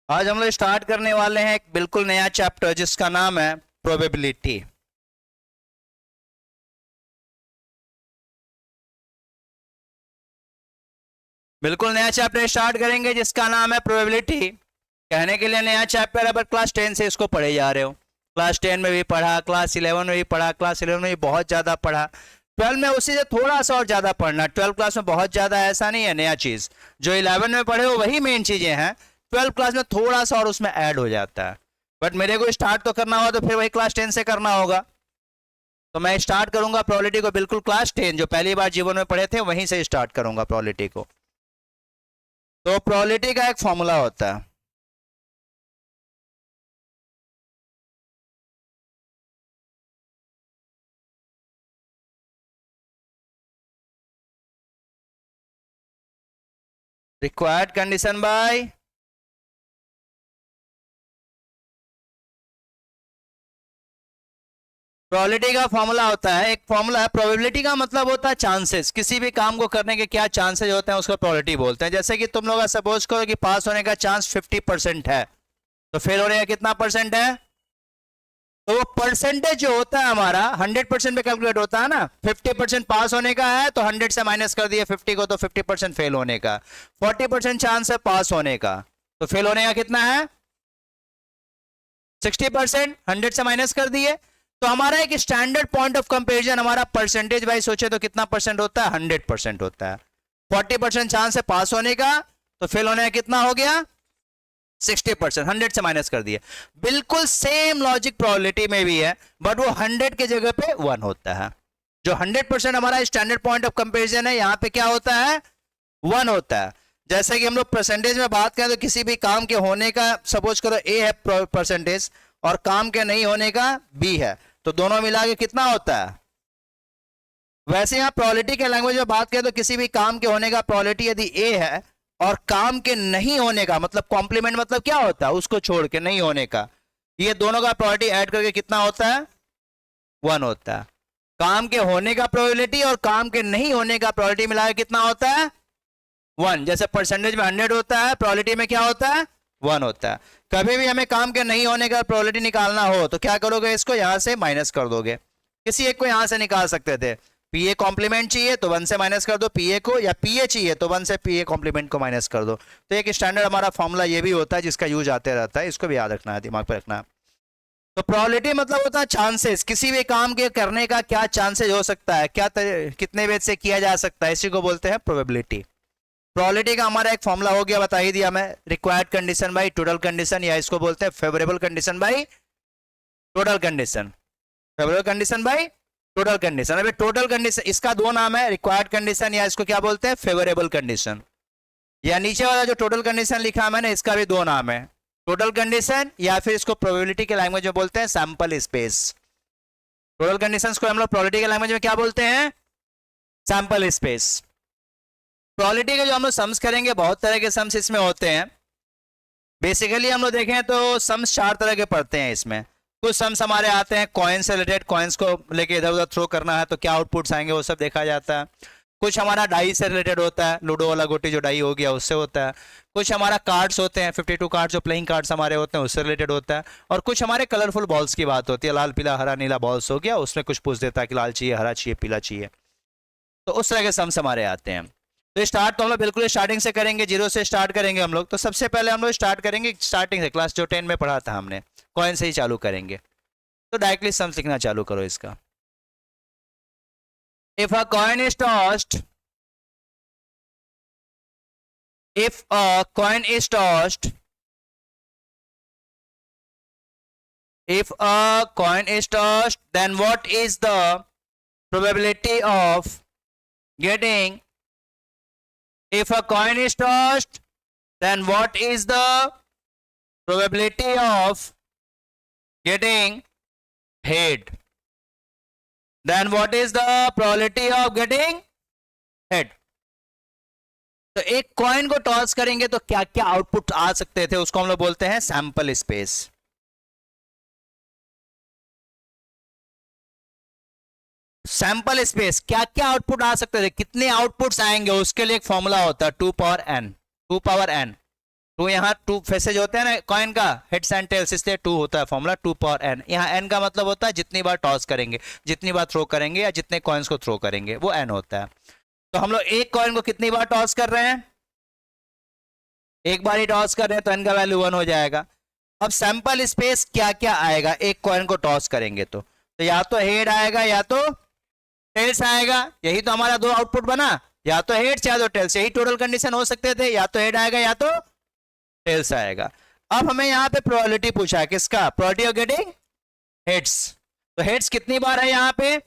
आज हम लोग स्टार्ट करने वाले हैं एक बिल्कुल नया चैप्टर जिसका नाम है प्रोबेबिलिटी। बिल्कुल नया चैप्टर स्टार्ट करेंगे जिसका नाम है प्रोबेबिलिटी। कहने के लिए नया चैप्टर है, बट क्लास 10 से इसको पढ़े जा रहे हो। क्लास 10 में भी पढ़ा, क्लास 11 में भी पढ़ा, क्लास 11 में भी बहुत ज़्यादा पढ़ा, 12 में उसी से थोड़ा सा और ज़्यादा पढ़ना। 12 क्लास में बहुत ज़्यादा ऐसा नहीं है नया चीज़, जो 11 में पढ़े हो वही मेन चीज़ें हैं। 12 क्लास में थोड़ा सा और उसमें ऐड हो जाता है, बट मेरे को स्टार्ट तो करना होगा तो फिर वही क्लास 10 से करना होगा। तो मैं स्टार्ट करूंगा प्रोबेबिलिटी को बिल्कुल क्लास 10 जो पहली बार जीवन में पढ़े थे वहीं से स्टार्ट करूंगा प्रोबेबिलिटी को। तो प्रोबेबिलिटी का एक फॉर्मूला होता है, रिक्वायर्ड कंडीशन बाय प्रोबेबिलिटी का फॉर्मूला होता है, एक फॉर्मूला है। प्रोबेबिलिटी का मतलब होता है चांसेस, किसी भी काम को करने के क्या चांसेस होते हैं उसको प्रोबेबिलिटी बोलते हैं। जैसे कि तुम लोग सपोज करो कि पास होने का चांस 50% है, तो फेल होने का कितना परसेंट है? तो वो परसेंटेज जो होता है हमारा 100% पे कैलकुलेट होता है ना। 50% पास होने का है तो 100 से माइनस कर दिए 50 को, तो 50% फेल होने का। 40% चांस है पास होने का, तो फेल होने का कितना है? 60%। 100 से माइनस कर दिए, तो हमारा एक स्टैंडर्ड पॉइंट ऑफ कंपेरिजन हमारा परसेंटेज वाइज सोचे तो कितना परसेंट होता है? 100% होता है। 40% चांस है पास होने का, तो फेल होने का कितना हो गया? 60%। 100 से माइनस कर दिए। बिल्कुल सेम लॉजिक प्रोबेबिलिटी में भी है, बट वो 100 के जगह पे 1 होता है। जो 100% हमारा स्टैंडर्ड पॉइंट ऑफ कंपेरिजन है, यहां पे क्या होता है? 1 होता है। जैसे कि हम लोग परसेंटेज में बात करें तो किसी भी काम के होने का सपोज करो ए है परसेंटेज, और काम के नहीं होने का बी है, तो दोनों मिला के कितना होता है? वैसे यहां प्रोबेबिलिटी के लैंग्वेज में बात करें तो किसी भी काम के होने का प्रोबेबिलिटी यदि ए है, और काम के नहीं होने का मतलब कॉम्प्लीमेंट मतलब क्या होता है? उसको छोड़ के नहीं होने का, ये दोनों का प्रोबेबिलिटी ऐड करके कितना होता है? 1 होता है। काम के होने का प्रोबेबिलिटी और काम के नहीं होने का प्रोबेबिलिटी मिला के कितना होता है? 1। जैसे परसेंटेज में 100 होता है, प्रोबेबिलिटी में क्या होता है? 1 होता है। कभी भी हमें काम के नहीं होने का प्रोबेबिलिटी निकालना हो तो क्या करोगे? इसको यहां से माइनस कर दोगे। किसी एक को यहां से निकाल सकते थे। पीए कॉम्प्लीमेंट चाहिए तो 1 से माइनस कर दो पीए को, या पीए चाहिए तो 1 से पीए कॉम्प्लीमेंट को माइनस कर दो। तो एक स्टैंडर्ड हमारा फॉर्मूला ये भी होता है जिसका यूज आते रहता है, इसको भी याद रखना है, दिमाग पर रखना है। तो प्रोबेबिलिटी मतलब होता है चांसेस, किसी भी काम के करने का क्या चांसेस हो सकता है, कितने वेज से किया जा सकता है, इसी को बोलते हैं प्रोबेबिलिटी। प्रोबेबिलिटी का हमारा एक फॉर्मूला हो गया, बता ही दिया मैं, required condition by total condition, या इसको बोलते हैं favourable condition by total condition. Favourable condition by total condition. अभी टोटल कंडीशन इसका दो नाम है, रिक्वायर्ड कंडीशन या इसको क्या बोलते हैं? Favourable condition. या नीचे वाला जो टोटल कंडीशन लिखा है मैंने, इसका भी दो नाम है, टोटल कंडीशन या फिर इसको प्रोबेबिलिटी के लैंग्वेज में बोलते हैं सैंपल स्पेस। टोटल कंडीशंस को हम लोग प्रोबेबिलिटी के लैंग्वेज में क्या बोलते हैं? Sample space. प्रोबेबिलिटी के जो हम लोग सम्स करेंगे, बहुत तरह के सम्स इसमें होते हैं। बेसिकली हम लोग देखें तो सम्स 4 तरह के पड़ते हैं इसमें। कुछ सम्स हमारे आते हैं कॉइन से रिलेटेड, कॉइन्स को लेके इधर उधर थ्रो करना है तो क्या आउटपुट्स आएंगे वो सब देखा जाता है। कुछ हमारा डाई से रिलेटेड होता है, लूडो वाला गोटी जो डाई हो गया उससे होता है। कुछ हमारा कार्ड्स होते हैं, 52 कार्ड्स जो प्लेइंग कार्ड्स हमारे होते हैं उससे रिलेटेड होता है। और कुछ हमारे कलरफुल बॉल्स की बात होती है, लाल पीला हरा नीला बॉल्स हो गया, उसमें कुछ पूछ देता है कि लाल चाहिए, हरा चाहिए, पीला चाहिए। तो उस तरह के सम्स हमारे आते हैं। तो स्टार्ट तो हम लोग बिल्कुल स्टार्टिंग से करेंगे, 0 से स्टार्ट करेंगे हम लोग। तो सबसे पहले हम लोग स्टार्ट करेंगे स्टार्टिंग से, क्लास जो 10 में पढ़ा था हमने, कॉइन से ही चालू करेंगे। तो डायरेक्टली सम्स लिखना चालू करो इसका। If a coin is tossed, if a coin is tossed, if a coin is tossed, then what is the probability of getting? If a coin is tossed, then what is the probability of getting head? Then what is the probability of getting head? तो एक coin को toss करेंगे तो क्या क्या output आ सकते थे, उसको हम लोग बोलते हैं सैंपल स्पेस। सैंपल स्पेस क्या क्या आउटपुट आ सकते थे, कितने आउटपुट्स आएंगे, उसके लिए एक फॉर्मूला होता है 2 power n। 2 power n two, यहाँ टू फेसेज होते हैं ना कॉइन का, हेड्स एंड टेल्स, इसलिए टू होता है फॉर्मूला, टू पावर एन। यहाँ एन का मतलब होता है जितनी बार टॉस करेंगे, जितनी बार थ्रो करेंगे या जितने कॉइन्स को थ्रो करेंगे, वो एन होता है। तो हम लोग एक कॉइन को कितनी बार टॉस कर रहे हैं, एक बार ही टॉस कर रहे हैं, तो एन का वैल्यू 1 हो जाएगा। अब सैंपल स्पेस क्या क्या आएगा एक कॉइन को टॉस करेंगे तो या तो हेड आएगा या तो टेल्स आएगा। यही तो हमारा दो आउटपुट बना, या तो हेड्स या तो टेल्स, यही टोटल कंडीशन हो सकते थे, या तो हेड आएगा या तो टेल्स आएगा। अब हमें यहाँ पे प्रोबेबिलिटी पूछा है, किसका, प्रोबेबिलिटी ऑफ गेटिंग हेड्स। तो हेड्स कितनी बार है यहाँ पे,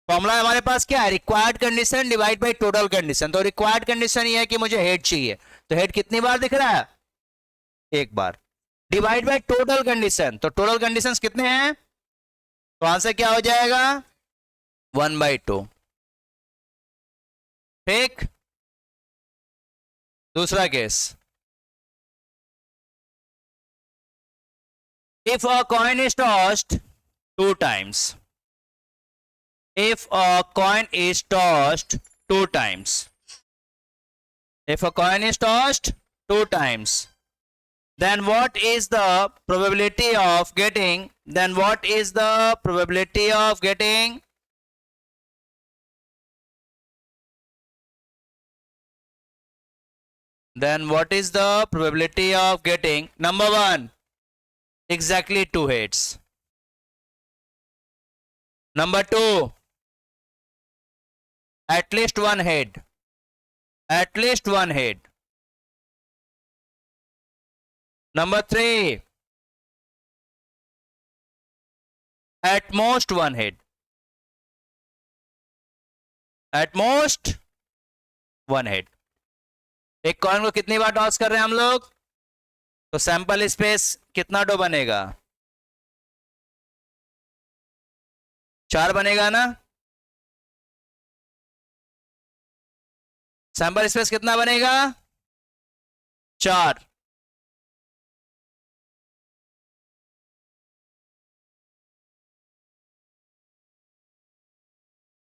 फॉर्मूला हमारे पास क्या है, required condition divide by total condition. तो रिक्वायर्ड कंडीशन ये है कि मुझे हेड चाहिए, तो हेड कितनी बार दिख रहा है, एक बार, डिवाइड बाई टोटल कंडीशन, तो टोटल कंडीशंस कितने हैं, तो आंसर क्या हो जाएगा 1/2। ठीक, दूसरा case, if a coin is tossed 2 times, if a coin is tossed 2 times, if a coin is tossed 2 times, then what is the probability of getting, then what is the probability of getting then what is the probability of getting, number 1, exactly 2 heads, number 2, at least 1 head, at least 1 head, number 3, at most 1 head, at most 1 head। एक coin को कितनी बार toss कर रहे हैं हम लोग, तो sample space कितना डो बनेगा, 4 बनेगा ना, सैंपल स्पेस कितना बनेगा 4।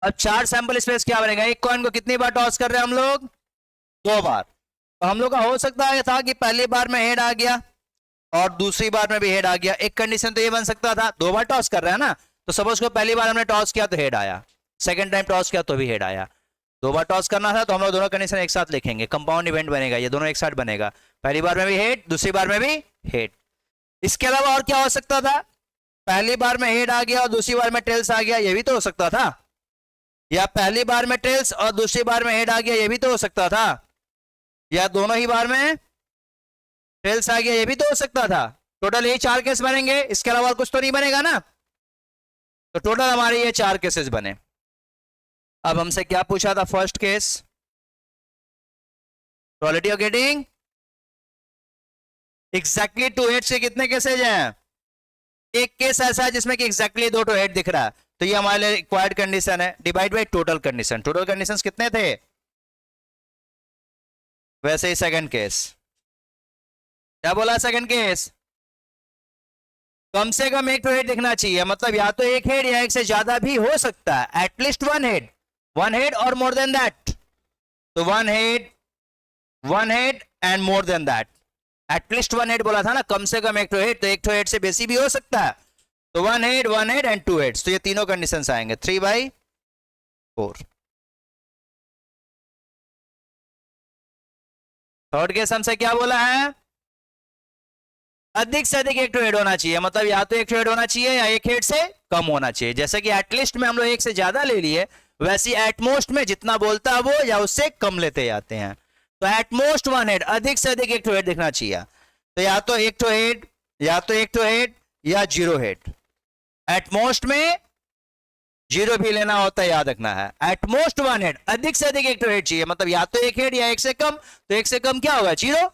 अब 4 सैंपल स्पेस क्या बनेगा, एक कॉइन को कितनी बार टॉस कर रहे हैं हम लोग, 2 बार। तो हम लोग का हो सकता है था कि पहली बार में हेड आ गया और दूसरी बार में भी हेड आ गया। एक कंडीशन तो ये बन सकता था, 2 बार टॉस कर रहे हैं ना, तो सपोज को पहली बार हमने टॉस किया तो हेड आया, सेकंड टाइम टॉस किया तो भी हेड आया। 2 बार टॉस करना था तो हम लोग दोनों कंडीशन एक साथ लिखेंगे, कंपाउंड इवेंट बनेगा, ये दोनों एक साथ बनेगा, पहली बार में भी हेड, दूसरी बार में भी हेड। इसके अलावा और क्या हो सकता था, पहली बार में हेड आ गया और दूसरी बार में टेल्स आ गया, ये भी तो हो सकता था, या पहली बार में टेल्स और दूसरी बार में हेड आ गया, ये भी तो हो सकता था, या दोनों ही बार में टेल्स आ गया, ये भी तो हो सकता था। टोटल यही 4 केस बनेंगे, इसके अलावा कुछ तो नहीं बनेगा ना। तो टोटल हमारे ये 4 केसेस बने। अब हमसे क्या पूछा था, first case probability of getting exactly 2 heads के कितने केसेज हैं, एक केस ऐसा है जिसमें कि एग्जैक्टली 2 हेड दिख रहा है, तो ये हमारे लिए रिक्वायर्ड कंडीशन है, divide by total condition. Total conditions कितने थे, वैसे ही सेकंड केस, क्या बोला सेकंड केस, कम से कम एक तो हेड दिखना चाहिए, मतलब या तो एक हेड या एक से ज्यादा भी हो सकता है, एटलीस्ट 1 हेड और मोर देन दैट। तो 1 head and more than that, at least 1 head बोला था ना, कम से कम एक तो हेड, तो एक तो हेड से बेसी भी हो सकता है। तो 1 हेड एंड 2 हेड्स, तो ये तीनों कंडीशंस आएंगे 3/4। थर्ड केस हमसे क्या बोला है, अधिक से अधिक एक तो हेड होना चाहिए, मतलब या तो एक तो हेड होना चाहिए या एक हेड से कम होना चाहिए। जैसे कि एटलीस्ट में हम लोग एक से ज्यादा ले लिए, वैसे एटमोस्ट में जितना बोलता है वो या उससे कम लेते जाते हैं। तो एटमोस्ट 1 हेड, अधिक से अधिक एक तो हेड दिखना चाहिए, तो या तो एक तो हेड या तो एक तो हेड या 0 हेड। एटमोस्ट में 0 भी लेना होता है, याद रखना है, एटमोस्ट 1 हेड, अधिक से अधिक एक तो हेड चाहिए, मतलब या तो एक हेड या एक से कम, तो एक से कम क्या होगा 0,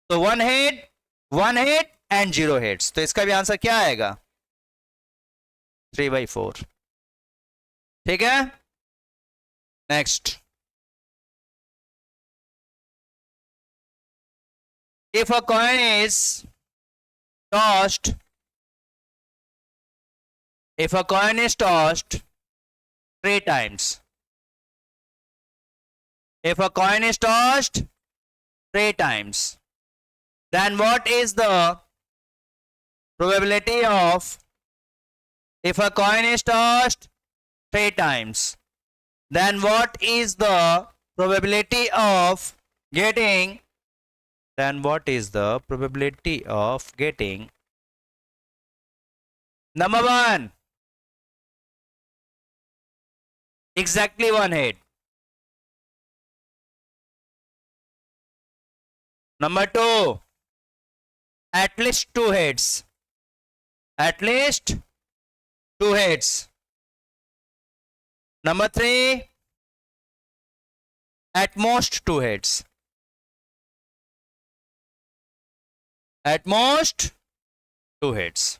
तो 1 हेड एंड 0 हेड्स। तो इसका भी आंसर क्या आएगा 3/4। ठीक है, next, if a coin is tossed, if a coin is tossed 3 times, if a coin is tossed 3 times, then what is the probability of, if a coin is tossed 3 times, then what is the probability of getting, number 1, exactly 1 head. Number 2, at least 2 heads. At least 2 heads. Number 3, at most 2 heads. At most 2 heads.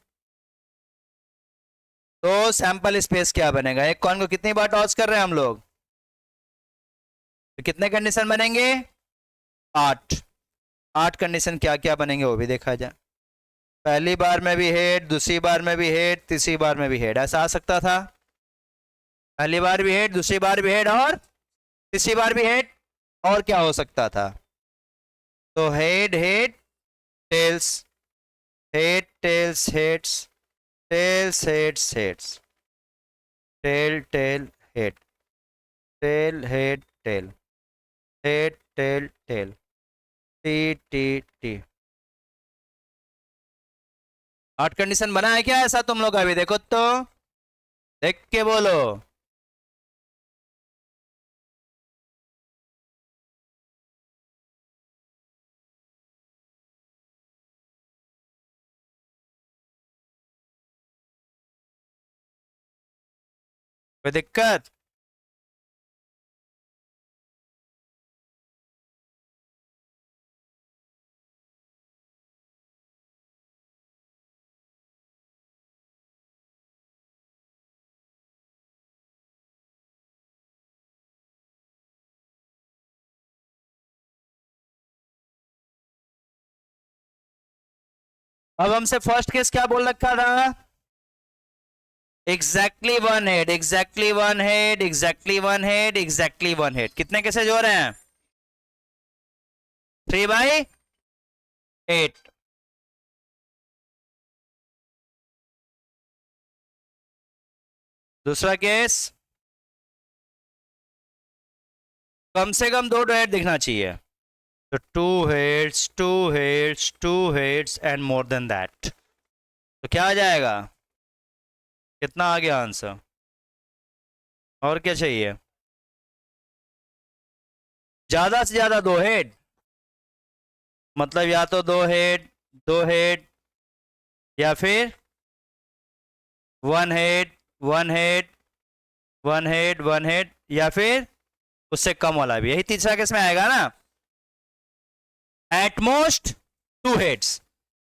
तो sample space क्या बनेगा? एक coin को कितनी बार toss कर रहे हैं हम लोग? तो कितने कंडीशन बनेंगे? 8 कंडीशन क्या क्या बनेंगे वो भी देखा जाए. पहली बार में भी हेड, दूसरी बार में भी हेड, तीसरी बार में भी हेड. ऐसा आ सकता था. पहली बार भी हेड, दूसरी बार भी हेड और तीसरी बार भी हेड. और क्या हो सकता था? तो head head tails, head tails heads, tails heads heads, tail tail head, tail head tail, head tail tail, T T T. 8 condition बना है क्या ऐसा तुम लोग? अभी देखो तो, देख के बोलो. कोई दिक्कत? अब हमसे फर्स्ट केस क्या बोल रखा था? Exactly 1 head, exactly 1 head, exactly 1 head, exactly 1 head. कितने कैसे जो रहे हैं? 3/8. दूसरा केस, कम से कम 2 हेड दिखना चाहिए. तो 2 heads, 2 heads, 2 heads and more than that. तो क्या आ जाएगा? कितना आ गया आंसर? और क्या चाहिए? ज्यादा से ज्यादा 2 हेड. मतलब या तो 2 हेड, 2 हेड, या फिर 1 हेड, 1 हेड, 1 हेड, 1 हेड, या फिर उससे कम वाला भी. यही तीसरा केस में आएगा ना. At most 2 heads.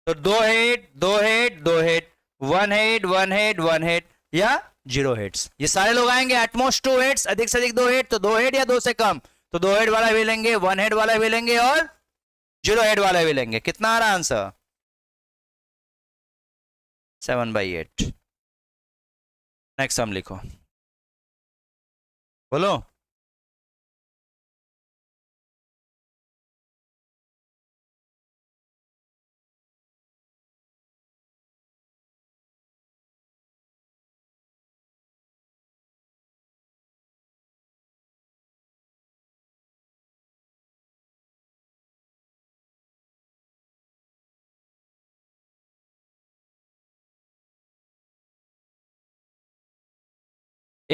तो 2 head, 2 head, 2 head, 1 head, 1 head, 1 head, या 0 हेड्स. ये सारे लोग आएंगे. एटमोस्ट 2 हेड्स, अधिक से अधिक 2 हेड. तो 2 हेड या 2 से कम. तो 2 हेड वाला भी लेंगे, 1 हेड वाला भी लेंगे और 0 हेड वाला भी लेंगे. कितना आ रहा आंसर? 7/8. नेक्स्ट सम लिखो. बोलो.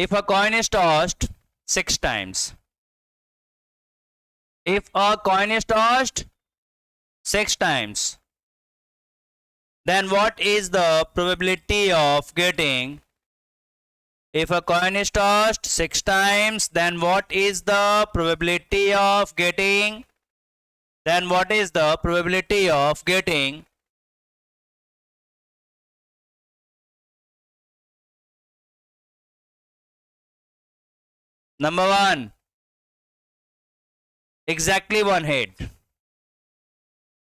If a coin is tossed 6 times, if a coin is tossed 6 times, then what is the probability of getting? If a coin is tossed 6 times, then what is the probability of getting? Then what is the probability of getting? Number 1, exactly 1 head.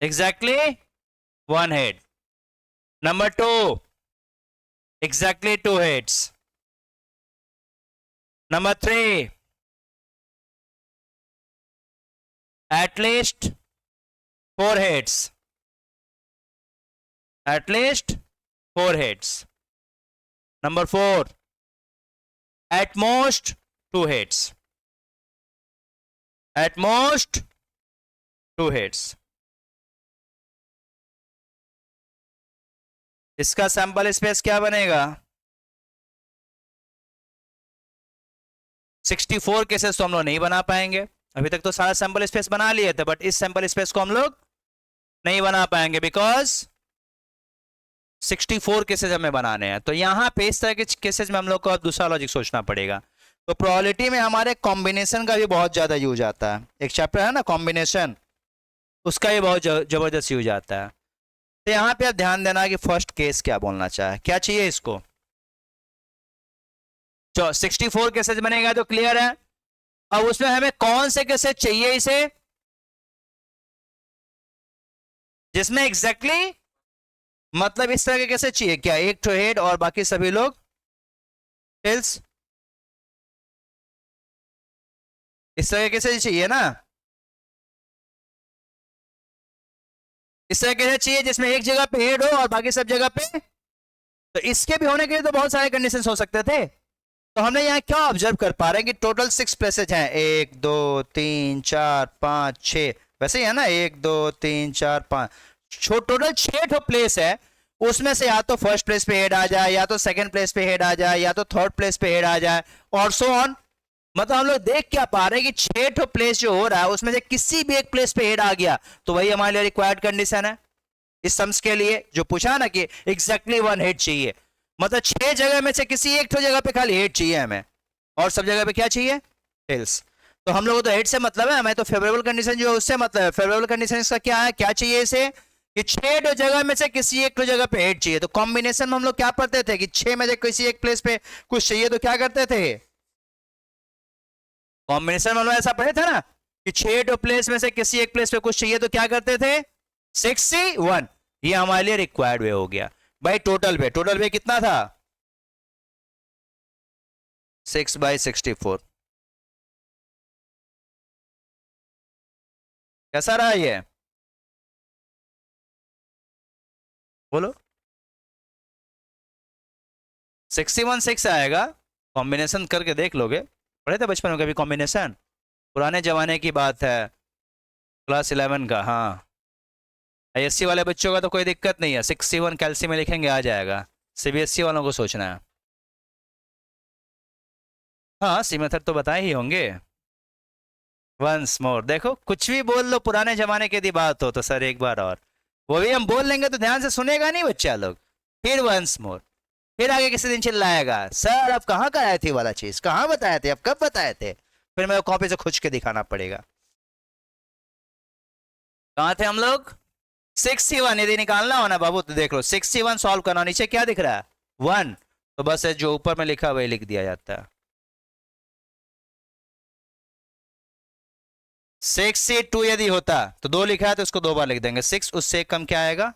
Exactly 1 head. Number 2, exactly 2 heads. Number 3, at least 4 heads. At least 4 heads. Number 4, at most 2 heads. At most 2 heads. इसका sample space क्या बनेगा? 64 cases तो हम लोग नहीं बना पाएंगे. अभी तक तो सारा सैंपल स्पेस बना लिए थे, बट इस सैंपल स्पेस को हम लोग नहीं बना पाएंगे बिकॉज 64 केसेस हमें बनाने हैं. तो यहां पे इस तरह के केसेस में हम लोग को दूसरा लॉजिक सोचना पड़ेगा. तो प्रोबेबिलिटी में हमारे कॉम्बिनेशन का भी बहुत ज्यादा यूज आता है. एक चैप्टर है ना कॉम्बिनेशन, उसका भी बहुत जबरदस्त यूज आता है. तो यहां पे आप ध्यान देना कि फर्स्ट केस क्या बोलना चाहे, क्या चाहिए इसको. 64 केसेस बनेगा तो क्लियर है. अब उसमें हमें कौन से केसेस चाहिए इसे जिसमें एग्जैक्टली मतलब इस तरह के केसेस चाहिए. क्या एक तो हेड और बाकी सभी लोग टेल्स, इस तरह के केसेस चाहिए ना. इस तरह के चाहिए जिसमें एक जगह पे हेड हो और बाकी सब जगह पे. तो इसके भी होने के लिए तो बहुत सारे कंडीशंस हो सकते थे. तो हमने यहाँ क्या ऑब्जर्व कर पा रहे हैं कि टोटल 6 प्लेसेज हैं. 1 2 3 4 5 6, वैसे ही है ना. 1 2 3 4 5, टोटल 6 प्लेस है. उसमें से या तो फर्स्ट प्लेस पे हेड आ जाए, या तो सेकंड प्लेस पे हेड आ जाए, या तो थर्ड प्लेस पे हेड आ जाए, और सो ऑन. मतलब हम लोग देख क्या पा रहे हैं कि 6 प्लेस जो हो रहा है उसमें से किसी भी एक प्लेस पे हेड आ गया तो वही हमारे लिए रिक्वायर्ड कंडीशन है इस सम्स के लिए. जो पूछा ना कि एग्जैक्टली 1 हेड चाहिए, मतलब 6 जगह में से किसी एक तो जगह पे खाली हेड चाहिए हमें, और सब जगह पे क्या चाहिए, टेल्स. तो हम लोग तो हेड से मतलब है, हमें तो फेवरेबल कंडीशन जो है उससे मतलब है. फेवरेबल कंडीशन इसका क्या है, क्या चाहिए इसे कि 6 जगह में से किसी एक तो जगह पे हेड चाहिए. तो कॉम्बिनेशन में हम लोग क्या पढ़ते थे कि 6 में से किसी एक प्लेस पे कुछ चाहिए तो क्या करते थे. कॉम्बिनेशन में हम लोग ऐसा पढ़े थे ना कि 6 प्लेस में से किसी एक प्लेस पे कुछ चाहिए तो क्या करते थे 61. ये हमारे लिए रिक्वायर्ड वे हो गया. भाई टोटल वे कितना था 6/64. कैसा रहा ये बोलो. 61/6 आएगा. कॉम्बिनेशन करके देख लोगे, पढ़े थे बचपन में कभी कॉम्बिनेशन, पुराने जमाने की बात है, क्लास 11 का. हाँ आईएससी वाले बच्चों का तो कोई दिक्कत नहीं है, 61 कैल्सी में लिखेंगे आ जाएगा. सीबीएसई वालों को सोचना है. हाँ सी मेथड तो बताए ही होंगे. वंस मोर, देखो कुछ भी बोल लो पुराने जमाने की यदि बात हो तो सर एक बार और, वो भी हम बोल लेंगे तो ध्यान से सुनेगा नहीं बच्चा लोग. फिर वंस मोर, फिर आगे किसी दिन चिल्लाएगा सर अब कहाँ कराए थे वाला चीज, कहाँ बताए थे, अब कब बताए थे. फिर मेरे कॉपी से खुच के दिखाना पड़ेगा. कहाँ थे हम लोग 61. यदि निकालना हो ना बाबू तो देख लो 61 सॉल्व करना. नीचे क्या दिख रहा है 1, तो बस जो ऊपर में लिखा वही लिख दिया जाता है. 62 यदि होता तो 2 लिखा है तो इसको 2 बार लिख देंगे. 6 उससे कम क्या आएगा,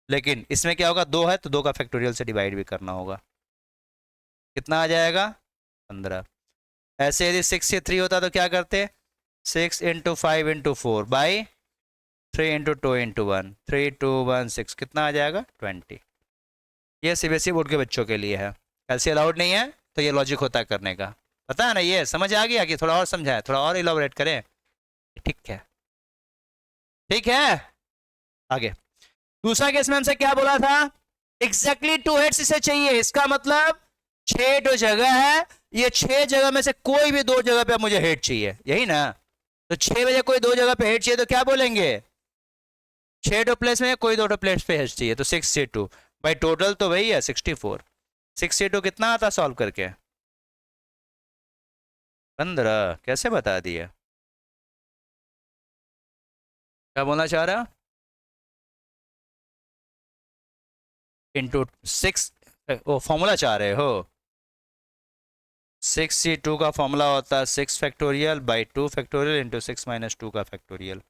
लेकिन इसमें क्या होगा 2 है तो 2 का फैक्टोरियल से डिवाइड भी करना होगा. कितना आ जाएगा 15. ऐसे यदि 6 से 3 होता तो क्या करते 6 into 5 into 4 by 3 into 2 into 1, 3 2 1 6, कितना आ जाएगा 20. ये सीबीएसई बोर्ड के बच्चों के लिए है, ऐसे अलाउड नहीं है. तो ये लॉजिक होता है करने का, पता है ना. ये समझ आ गया कि थोड़ा और समझाए, थोड़ा और इलाबोरेट करें. ठीक है ठीक है. आगे दूसरा केस में हमसे क्या बोला था एग्जैक्टली 2 हेड्स इसे चाहिए. इसका मतलब 6 जगह है, ये 6 जगह में से कोई भी 2 जगह पे मुझे हेड चाहिए, यही ना. तो 6 में से कोई 2 जगह पे हेड चाहिए तो क्या बोलेंगे 6 प्लेस में कोई 2 प्लेस पे हेड चाहिए तो 62. भाई टोटल तो वही है 64. 62 कितना आता सॉल्व करके 15. कैसे बता दिए, क्या बोलना चाह रहा इंटू 6, ओ फॉर्मूला चाह रहे हो. 62 का फॉर्मूला होता है 6 factorial by 2 factorial into 6 minus 2 का factorial.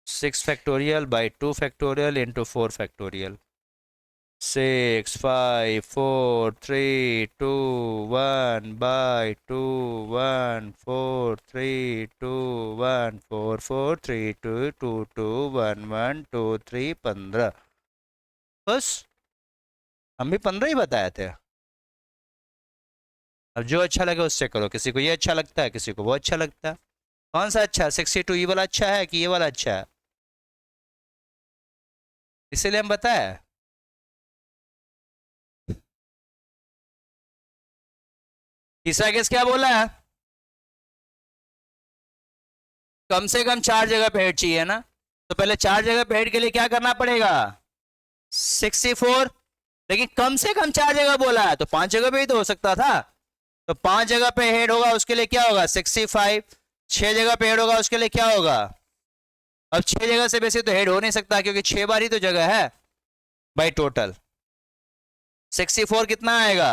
6 factorial by 2 factorial into 4 factorial. 6 5 4 3 2 1 by 2 1 4 3 2 1 4 4 3 2 2 2 1 1 2 3 15. बस हम भी 15 ही बताए थे। अब जो अच्छा लगे उससे करो, किसी को ये अच्छा लगता है, किसी को वो अच्छा लगता है। कौन सा अच्छा है? 62 ये वाला अच्छा है कि ये वाला अच्छा है? इसीलिए हम बताए। तीसरा केस क्या बोला है? कम से कम 4 जगह पे हेड चाहिए ना, तो पहले 4 जगह पे हेड के लिए क्या करना पड़ेगा? 64। लेकिन कम से कम 4 जगह बोला है, तो 5 जगह पे ही तो हो सकता था। तो 5 जगह पे हेड होगा, उसके लिए क्या होगा? 65। 6 जगह पे हेड होगा, उसके लिए क्या होगा? अब 6 जगह से बेसी तो हेड हो नहीं सकता, क्योंकि 6 बार ही तो जगह है बाई टोटल। 64 कितना आएगा?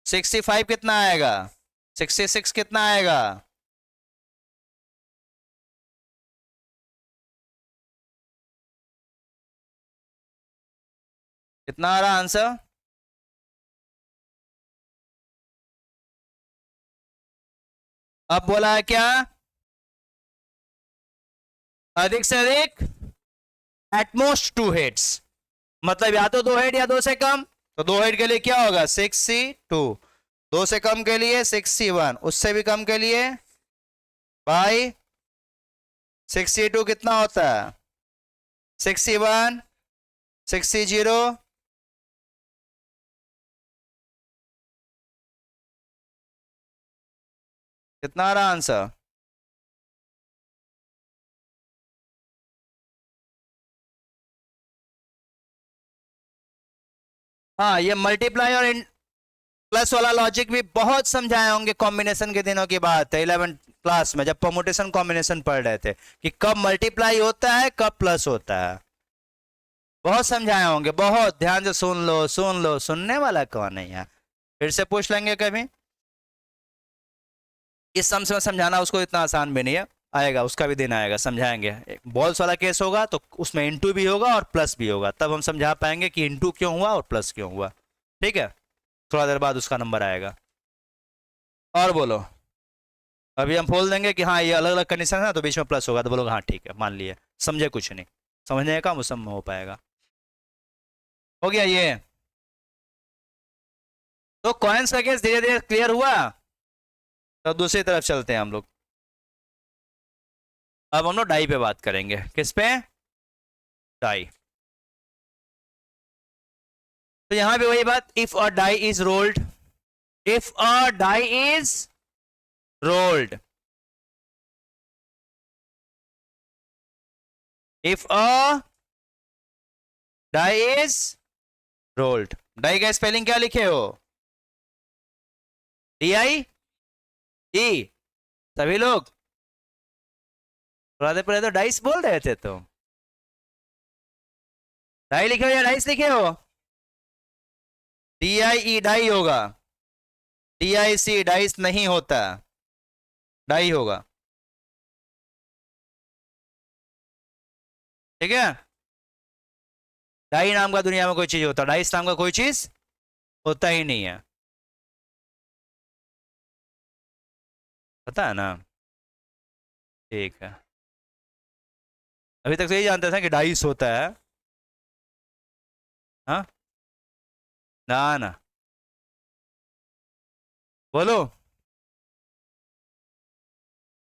65 कितना आएगा? 66 कितना आएगा? कितना आ रहा आंसर? अब बोला है क्या? अधिक से अधिक एटमोस्ट 2 हेड्स, मतलब या तो 2 हेड या 2 से कम। तो 2 हेड के लिए क्या होगा? 62। 2 से कम के लिए 61, उससे भी कम के लिए बाई 62 कितना होता है? 61, 60, कितना आ रहा आंसर? हाँ, ये मल्टीप्लाई और प्लस वाला लॉजिक भी बहुत समझाए होंगे, कॉम्बिनेशन के दिनों की बात है 11th क्लास में, जब परमुटेशन कॉम्बिनेशन पढ़ रहे थे कि कब मल्टीप्लाई होता है, कब प्लस होता है। बहुत समझाए होंगे, बहुत ध्यान से सुन लो, सुन लो, सुनने वाला कौन है यार। फिर से पूछ लेंगे कभी। इस सम से समझाना उसको इतना आसान भी नहीं है, आएगा, उसका भी दिन आएगा, समझाएंगे। बॉल्स वाला केस होगा तो उसमें इंटू भी होगा और प्लस भी होगा, तब हम समझा पाएंगे कि इंटू क्यों हुआ और प्लस क्यों हुआ। ठीक है, थोड़ा देर बाद उसका नंबर आएगा। और बोलो। अभी हम बोल देंगे कि हाँ ये अलग अलग कंडीशन है ना, तो बीच में प्लस होगा, तो बोलोगे हाँ ठीक है मान लिए, समझे कुछ नहीं। समझने का काम उस समय हो पाएगा। हो गया ये। तो कॉइन्स का केस धीरे धीरे क्लियर हुआ। तो दूसरी तरफ चलते हैं हम लोग। अब हम लोग डाई पे बात करेंगे। किस पे? डाई। तो यहां भी वही बात, if a die is rolled, if a die is rolled, if a die is rolled. Die का स्पेलिंग क्या लिखे हो? D I E. सभी लोग थोड़ा देर पहले तो डाइस बोल रहे थे, तो डाई लिखे हो या डाइस लिखे हो? डी आई ई डाई होगा, डी आई सी डाइस नहीं होता, डाई होगा। ठीक है, डाई नाम का दुनिया में कोई चीज होता, डाइस नाम का कोई चीज होता ही नहीं है, पता है ना? ठीक है, अभी तक तो यही जानते थे कि डाइस होता है। हाँ, ना ना, बोलो।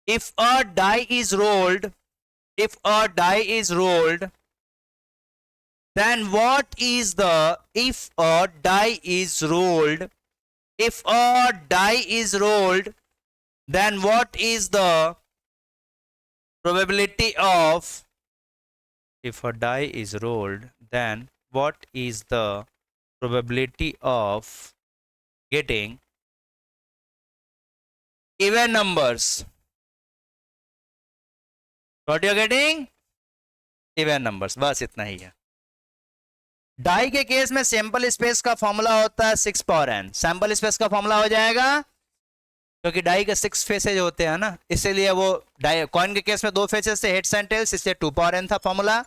If a die is rolled, if a die is rolled, then what is the, if a die is rolled, if a die is rolled, then what is the probability of, if a die is rolled, then what is the probability of getting even numbers? What you are getting? Even numbers, बस इतना ही है। Die के case में sample space का formula होता है 6 power n। Sample space का formula हो जाएगा, क्योंकि डाई के 6 फेसेज होते हैं ना, इसीलिए वो डाई, कॉइन के केस में 2 फेसेज से हेड्स एंड टेल्स, इसलिए 2 पावर n था फॉर्मूला,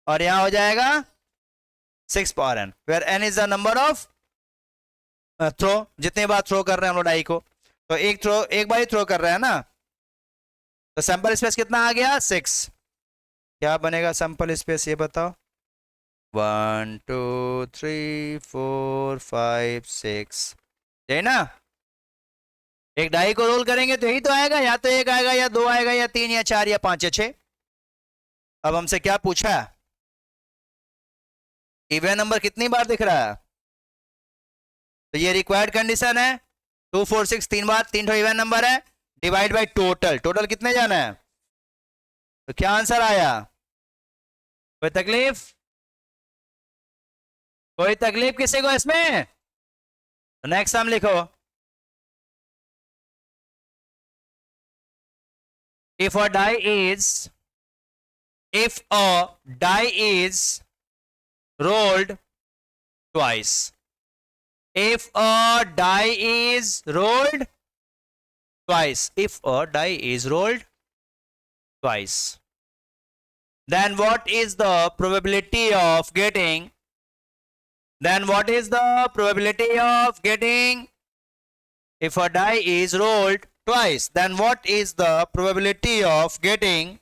और यहां हो जाएगा 6 power n, where n is the number of throw, जितने बार थ्रो कर रहे हैं हम लोग डाई को। तो एक थ्रो, एक बार ही थ्रो कर रहे हैं ना, तो सैंपल स्पेस कितना आ गया? 6। क्या बनेगा सैंपल स्पेस, ये बताओ? 1 2 3 4 5 6, है ना। एक डाई को रोल करेंगे तो यही तो आएगा, या तो एक आएगा या दो आएगा या तीन या चार या पांच या छह। अब हमसे क्या पूछा है, इवन नंबर कितनी बार दिख रहा है, तो ये रिक्वायर्ड कंडीशन है। 2 4 6 तीन बार, तीन तो इवन नंबर है, डिवाइड बाय टोटल, टोटल कितने जाना है, तो क्या आंसर आया। कोई तकलीफ, कोई तकलीफ किसी को इसमें, तो नेक्स्ट सम लिखो। if a die is if a die is rolled twice, if a die is rolled twice, if a die is rolled twice, then what is the probability of getting, then what is the probability of getting, if a die is rolled twice, then what is the probability of getting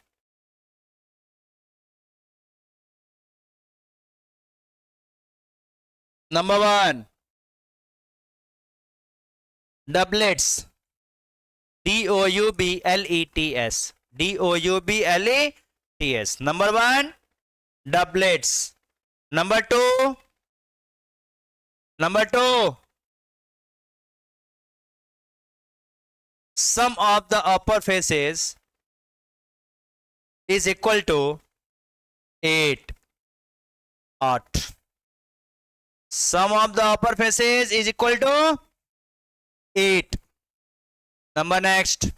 number one doublets, doublets, doublets, number one doublets, number two sum of the upper faces is equal to 8 8, sum of the upper faces is equal to 8, number next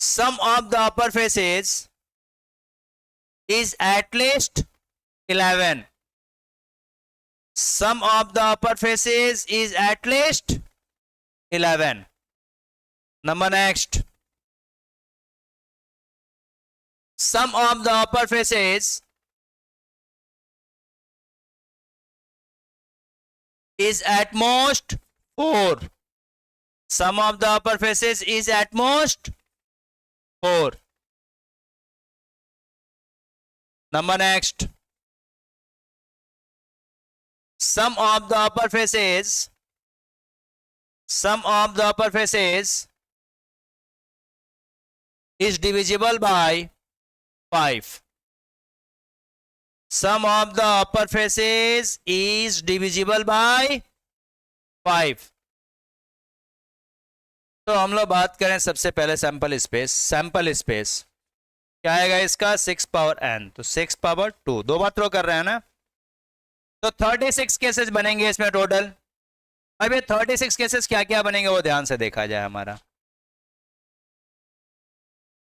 sum of the upper faces is at least 11, sum of the upper faces is at least 11, number next sum of the upper faces is at most 4, sum of the upper faces is at most 4, number next sum of the upper faces is divisible by 5, sum of the upper faces is divisible by 5। तो हम लोग बात करें सबसे पहले sample space, sample space क्या आएगा इसका 6 पावर n, तो 6 पावर 2, दो बार थ्रो कर रहे हैं ना, तो 36 केसेस बनेंगे इसमें टोटल। अब ये 36 केसेस क्या क्या बनेंगे वो ध्यान से देखा जाए हमारा,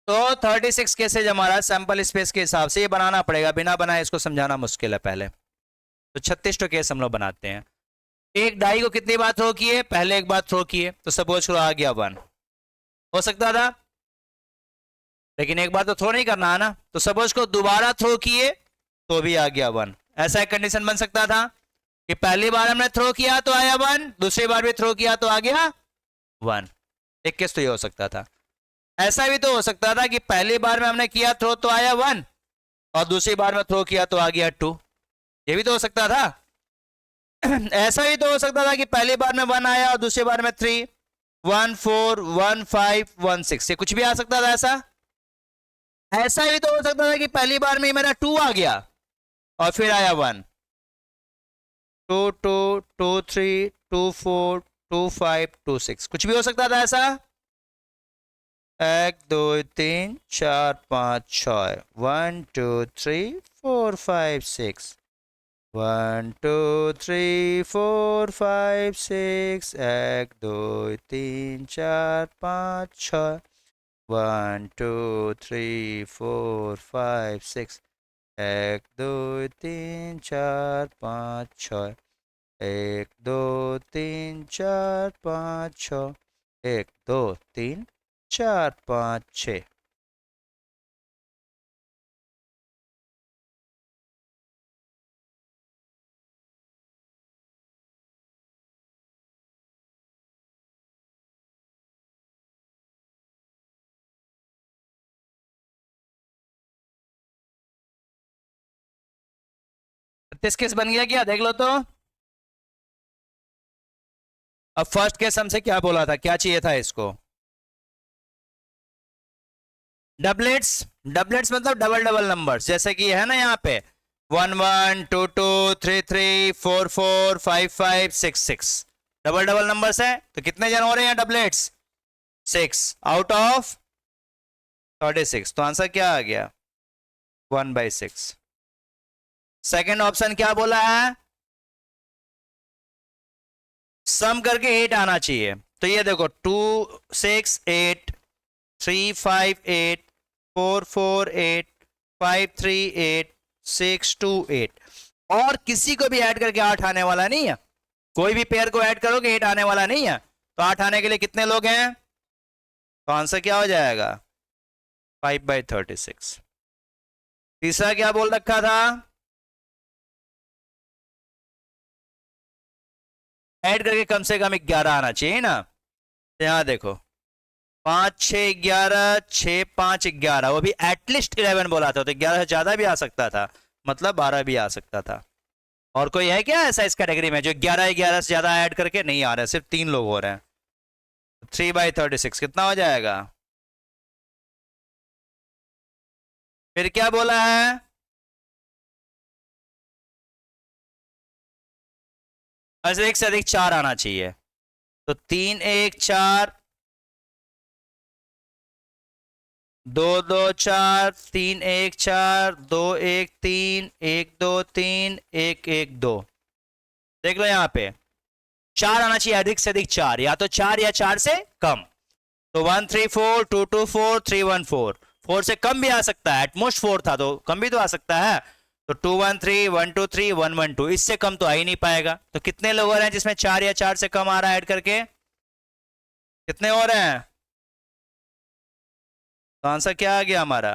तो 36 केसेज हमारा सैंपल स्पेस के हिसाब से ये बनाना पड़ेगा, बिना बनाए इसको समझाना मुश्किल है पहले, तो 36 तो केस हम लोग बनाते हैं। एक डाई को कितनी बार थ्रो किए, पहले एक बार थ्रो किए तो सपोज करो आ गया 1, हो सकता था, लेकिन एक बार तो थ्रो नहीं करना है ना, तो सपोज को दोबारा थ्रो किए तो भी आ गया 1, ऐसा एक कंडीशन बन सकता था कि पहली बार हमने थ्रो किया तो आया 1, दूसरी बार भी थ्रो किया तो आ गया 1, एक केस तो ये हो सकता था। ऐसा भी तो हो सकता था कि पहली बार में हमने किया थ्रो तो आया 1 और दूसरी बार में थ्रो किया तो आ गया 2, ये भी तो हो सकता था। ऐसा भी तो हो सकता था कि पहली बार में 1 आया और दूसरी बार में 3, 1 4 1 5 1 6, ये कुछ भी आ सकता था ऐसा। ऐसा भी तो हो सकता था कि पहली बार में मेरा 2 आ गया और फिर आया 1, 2 2 2 3 2 4 2 5 2 6, कुछ भी हो सकता था ऐसा। 1 2 3 4 5 6, 1 2 3 4 5 6, 1 2 3 4 5 6, 1 2 3 4 5 6, 1 2 3 4 5 6, 1 2 3 4 5 6, 1 2 3 4 5 6, 1 2 3 4 5 6। 36 केस बन गया क्या, देख लो तो। अब फर्स्ट केस हमसे क्या बोला था, क्या चाहिए था इसको, डबलेट्स। डबलेट्स मतलब डबल डबल नंबर्स, जैसे कि है ना यहाँ पे 1 1 2 2 3 3 4 4 5 5 6 6 डबल डबल नंबर्स है, तो कितने जन हो रहे हैं डबलेट्स, 6 आउट ऑफ 36, तो आंसर क्या आ गया 1/6। सेकेंड ऑप्शन क्या बोला है, सम करके 8 आना चाहिए, तो ये देखो 2 6 8 3 5 8 4 4 8 5 3 8 6 2 8, और किसी को भी ऐड करके 8 आने वाला नहीं है, कोई भी पेयर को ऐड करोगे 8 आने वाला नहीं है, तो 8 आने के लिए कितने लोग हैं, तो आंसर क्या हो जाएगा 5/36। तीसरा क्या बोल रखा था, ऐड करके कम से कम 11 आना चाहिए ना, तो यहां देखो 5 6 11 6 5 11, वो भी एटलीस्ट 11 बोला था, तो 11 से ज्यादा भी आ सकता था, मतलब 12 भी आ सकता था। और कोई है क्या ऐसा इस कैटेगरी में जो 11 से ज्यादा ऐड करके नहीं आ रहे, सिर्फ 3 लोग हो रहे हैं, 3/36 कितना हो जाएगा, फिर क्या बोला है, ऐसे एक से अधिक 4 आना चाहिए, तो 3 1 4 2 2 4 3 1 4 2 1 3 1 2 3 1 1 2, देख लो यहाँ पे 4 आना चाहिए, अधिक से अधिक 4, या तो 4 या 4 से कम, तो 1 3 4 2 2 4 3 1 4, 4 से कम भी आ सकता है, एटमोस्ट 4 था तो कम भी तो आ सकता है, तो 2 1 3 1 2 3 1 1 2, इससे कम तो आ ही नहीं पाएगा, तो कितने लोग हो रहे हैं जिसमें 4 या 4 से कम आ रहा है ऐड करके, कितने हो रहे हैं, तो आंसर क्या आ गया हमारा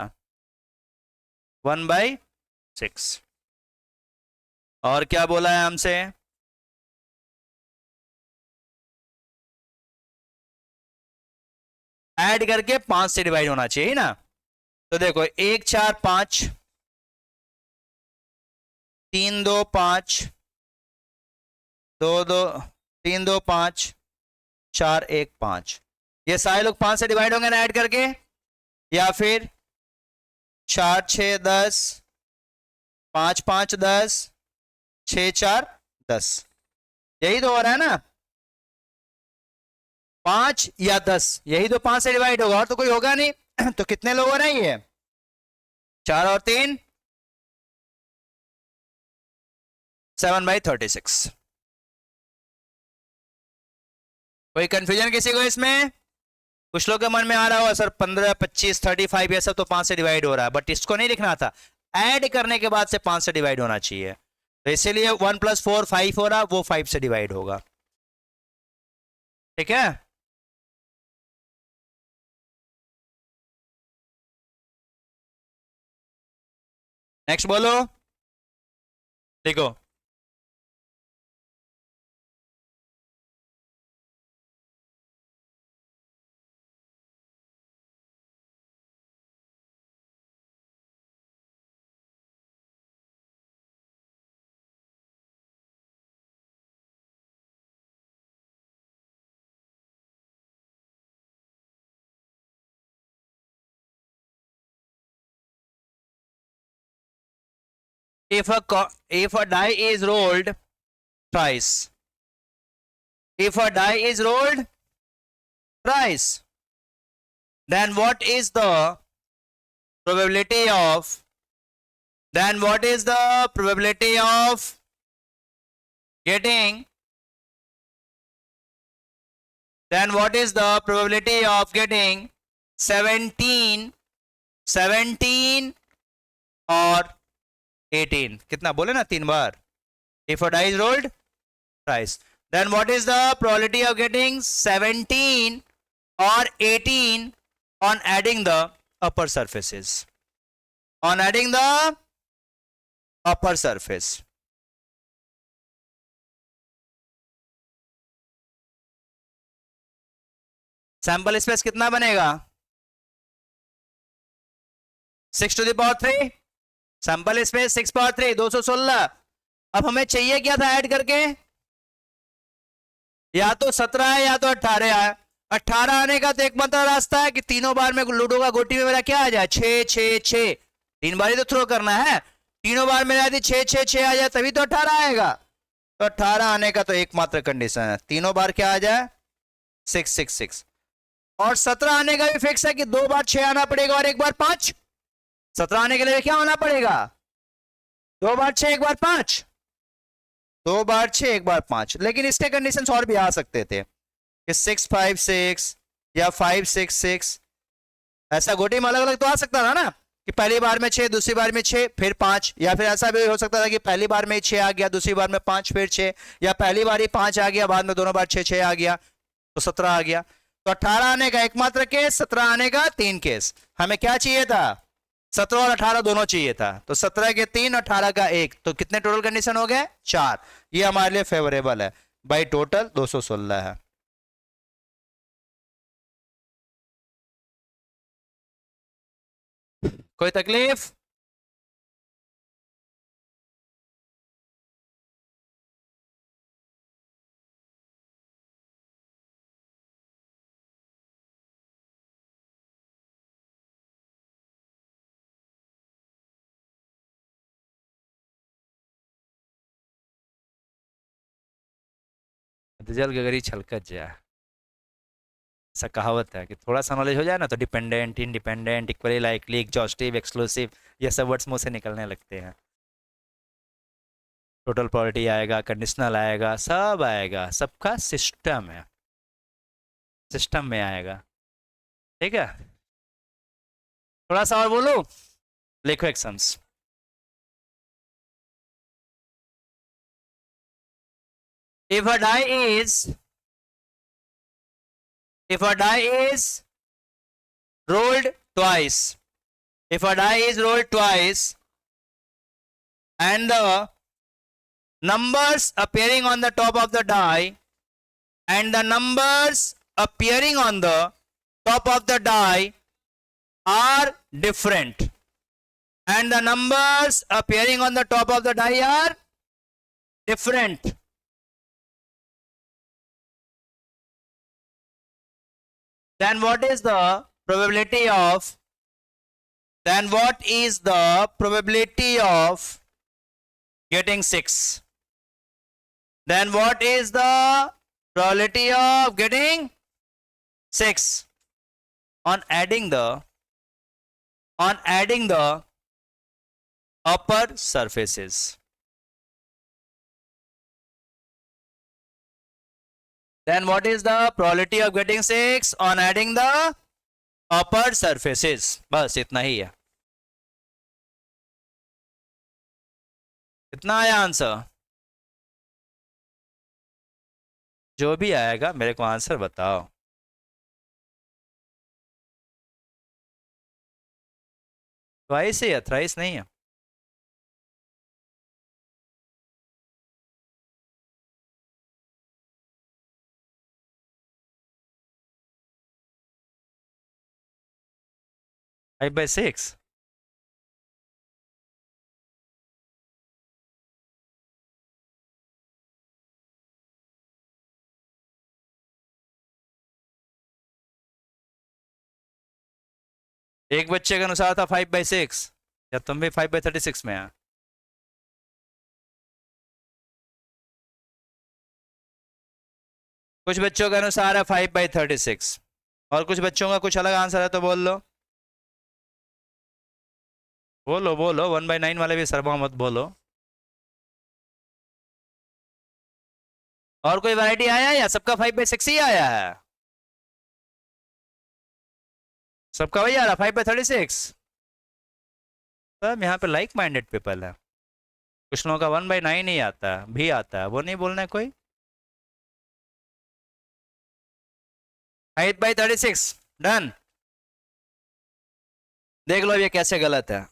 1/6। और क्या बोला है हमसे, ऐड करके 5 से डिवाइड होना चाहिए ना, तो देखो 1 4 5 3 2 5 2 2 3 2 5 4 1 5, ये सारे लोग 5 से डिवाइड होंगे ना ऐड करके, या फिर 4 6 10 5 5 10 6 4 10, यही तो हो रहा है ना, 5 या 10, यही तो 5 से डिवाइड होगा, और तो कोई होगा नहीं तो कितने लोग हो रहे हैं ये 4 और 3 7/36। कोई कंफ्यूजन किसी को इसमें, कुछ लोग के मन में आ रहा होगा सर 15 25 35 ये सब तो 5 से डिवाइड हो रहा है, बट इसको नहीं लिखना था, ऐड करने के बाद से 5 से डिवाइड होना चाहिए, तो इसीलिए 1 + 4 5 हो रहा, वो 5 से डिवाइड होगा, ठीक है। नेक्स्ट बोलो, देखो if a die is rolled twice, if a die is rolled twice, then what is the probability of, then what is the probability of getting, then what is the probability of getting 17 17 और 18, कितना बोले ना 3 बार, if a die is rolled twice, then what is the probability of getting 17 or 18 on adding the upper surfaces, on adding the upper surface, sample space कितना बनेगा 6 to the power 3, sample space 6 power 3 216, अब हमें चाहिए क्या था add करके, या तो 17 है या तो 18 है। 18 आने का तो एकमात्र रास्ता है कि तीनों बार में लूडो का गोटी में मेरा क्या आ जाए, 6 6 6, 3 बार ही तो थ्रो करना है, तीनों बार मेरा यदि 6 6 6 आ जाए तभी तो 18 आएगा। तो 18 आने का तो एकमात्र कंडीशन है तीनों बार क्या आ जाए 6 6 6। और 17 आने का भी फिक्स है कि 2 बार 6 आना पड़ेगा और 1 बार 5। 17 आने के लिए क्या होना पड़ेगा, 2 बार 6 1 बार 5, 2 बार 6 1 बार 5। लेकिन इसके कंडीशंस और भी आ सकते थे कि 6 5 6 या 5 6 6, ऐसा गोटी में अलग अलग तो आ सकता था ना कि पहली बार में 6 दूसरी बार में 6 फिर 5, या फिर ऐसा भी हो सकता था कि पहली बार में 6 आ गया दूसरी बार में 5 फिर 6, या पहली बार ही 5 आ गया बाद में दोनों बार 6 6 आ गया तो 17 आ गया। तो 18 आने का एकमात्र केस, 17 आने का 3 केस। हमें क्या चाहिए था, 17 और 18 दोनों चाहिए था, तो 17 के 3 18 का 1, तो कितने टोटल कंडीशन हो गए 4। ये हमारे लिए फेवरेबल है भाई, टोटल 216 है। कोई तकलीफ, जल गगरी छलकत जाए, ऐसा कहावत है कि थोड़ा सा नॉलेज हो जाए ना तो dependent independent equally likely exhaustive exclusive ये सब वर्ड्स मुंह से निकलने लगते हैं। टोटल प्रॉपर्टी आएगा, कंडीशनल आएगा, सब आएगा, सबका सिस्टम है, सिस्टम में आएगा। ठीक है, थोड़ा सा और बोलो, लिखो actions. if a die is if a die is rolled twice, if a die is rolled twice and the numbers appearing on the top of the die and the numbers appearing on the top of the die are different, and the numbers appearing on the top of the die are different, then what is the probability of getting 6? Then what is the probability of getting 6 on adding the upper surfaces? Then what is the probability of getting 6 on adding the upper surfaces? बस इतना ही है, इतना आया answer. जो भी आएगा मेरे को आंसर बताओ। ट्वाइस है या थ्राइस नहीं है? फाइव बाई सिक्स, एक बच्चे के अनुसार था 5/6, या तुम भी 5/36 में है? कुछ बच्चों के अनुसार है 5/36 और कुछ बच्चों का कुछ अलग आंसर है, तो बोल लो बोलो बोलो, 1/9 वाले भी सरबा मत बोलो। और कोई वैरायटी आया है या सबका 5/6 ही आया है? सबका वही आ रहा 5/36? सब यहाँ पे लाइक माइंडेड पीपल है। कुछ लोगों का 1/9 ही आता है, भी आता है, वो नहीं बोलना है कोई। 8/36 डन। देख लो ये कैसे गलत है।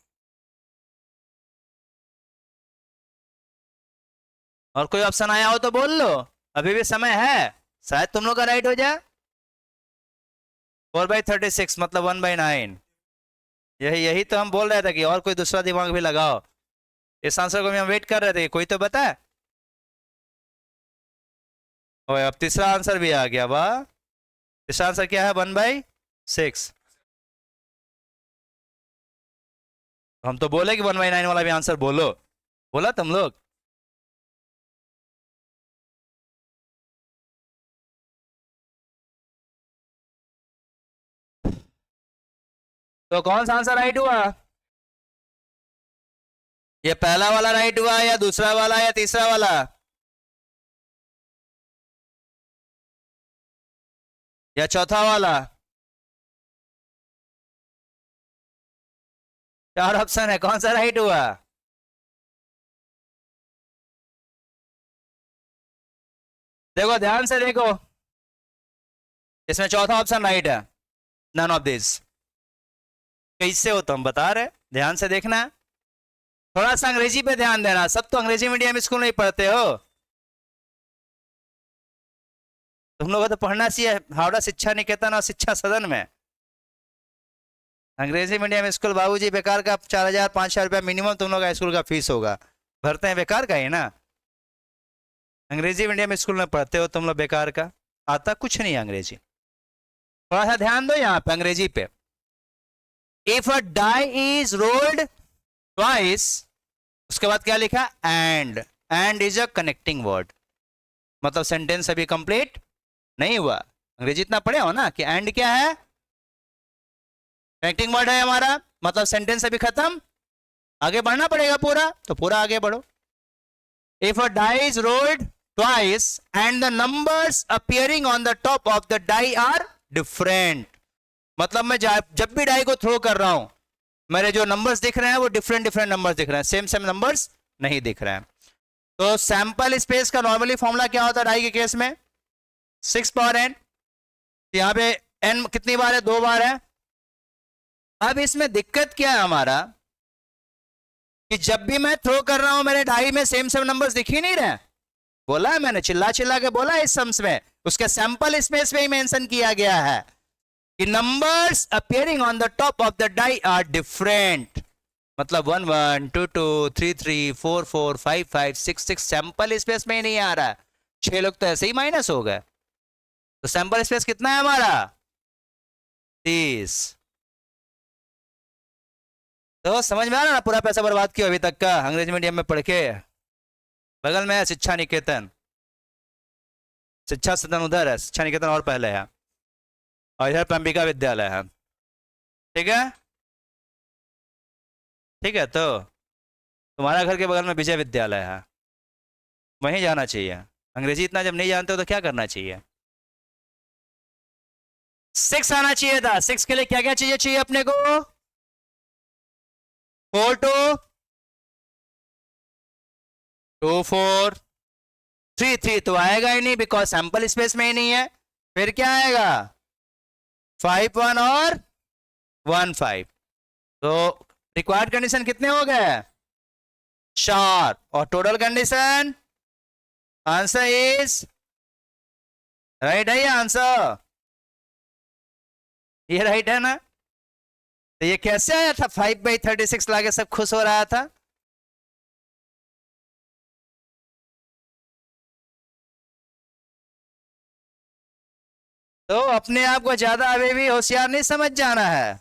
और कोई ऑप्शन आया हो तो बोल लो, अभी भी समय है, शायद तुम लोग का राइट हो जाए। 4/36 मतलब 1/9, यही यही तो हम बोल रहे थे कि और कोई दूसरा दिमाग भी लगाओ। इस आंसर को भी हम वेट कर रहे थे, कोई तो बता। और अब तीसरा आंसर भी आ गया, वाह। तीसरा आंसर क्या है? 1/6। हम तो बोले कि 1/9 वाला भी आंसर बोलो, बोला तुम लोग। तो कौन सा आंसर राइट हुआ? ये पहला वाला राइट हुआ या दूसरा वाला या तीसरा वाला? या चौथा वाला? चार ऑप्शन है, कौन सा राइट हुआ? देखो ध्यान से देखो, इसमें चौथा ऑप्शन राइट है, नन ऑफ दिस। कैसे हो तुम बता रहे, ध्यान से देखना, थोड़ा सा अंग्रेजी पे ध्यान देना, सब तो अंग्रेजी मीडियम स्कूल नहीं पढ़ते हो तुम लोग, तो पढ़ना चाहिए हावड़ा शिक्षा निकेतन और शिक्षा सदन में। अंग्रेजी मीडियम स्कूल बाबूजी बेकार का 4,000-5,000 रुपया मिनिमम तुम लोग का स्कूल का फीस होगा, भरते हैं बेकार का ही ना। अंग्रेजी मीडियम स्कूल में पढ़ते हो तुम लोग, बेकार का, आता कुछ नहीं है अंग्रेजी। थोड़ा सा ध्यान दो यहाँ पे अंग्रेजी पे। If a die is rolled twice, उसके बाद क्या लिखा? And is a connecting word, मतलब सेंटेंस अभी कंप्लीट नहीं हुआ। अंग्रेजी इतना पढ़े हो ना कि एंड क्या है? कनेक्टिंग वर्ड है हमारा, मतलब सेंटेंस अभी खत्म, आगे बढ़ना पड़ेगा पूरा, तो पूरा आगे बढ़ो। If a die is rolled twice and the numbers appearing on the top of the die are different, मतलब मैं जब भी डाई को थ्रो कर रहा हूं, मेरे जो नंबर्स दिख रहे हैं वो डिफरेंट डिफरेंट नंबर्स दिख रहे हैं, सेम सेम नंबर्स नहीं दिख रहे हैं। तो सैंपल स्पेस का नॉर्मली फॉर्मूला क्या होता है डाई के केस में? 6 पावर n। यहां पे n कितनी बार है? 2 बार है। अब इसमें दिक्कत क्या है हमारा कि जब भी मैं थ्रो कर रहा हूं मेरे डाई में सेम सेम नंबर्स दिख ही नहीं रहे। बोला है मैंने, चिल्ला चिल्ला के बोला इस सम्स में, उसके सैंपल स्पेस में ही मेंशन किया गया है कि numbers appearing on the top of the die are different, मतलब 1 1 2 2 3 3 4 4 5 5 6 6 सैंपल स्पेस में ही नहीं आ रहा। 6 लोग तो ऐसे ही माइनस हो गए, तो सैंपल स्पेस कितना है हमारा? 30। तो समझ में आ रहा ना, पूरा पैसा बर्बाद किया अभी तक का अंग्रेजी मीडियम में पढ़ के। बगल में है शिक्षा निकेतन, शिक्षा सदन उधर है, शिक्षा निकेतन और पहले है, और इधर अंबिका विद्यालय है। ठीक है, ठीक है। तो तुम्हारा घर के बगल में विजय विद्यालय है, वहीं जाना चाहिए। अंग्रेजी इतना जब नहीं जानते हो तो क्या करना चाहिए? 6 आना चाहिए था। 6 के लिए क्या क्या चाहिए अपने को? 4 2 2 4 3 3 तो आएगा ही नहीं, बिकॉज सैंपल स्पेस में ही नहीं है। फिर क्या आएगा? 5 1 और 1 5। तो रिक्वायर्ड कंडीशन कितने हो गए? 4। और total condition, answer is right है ये आंसर, ये राइट है ना? तो ये कैसे आया था? 5/36 लाके सब खुश हो रहा था। तो अपने आप को ज्यादा अभी भी होशियार नहीं समझ जाना है।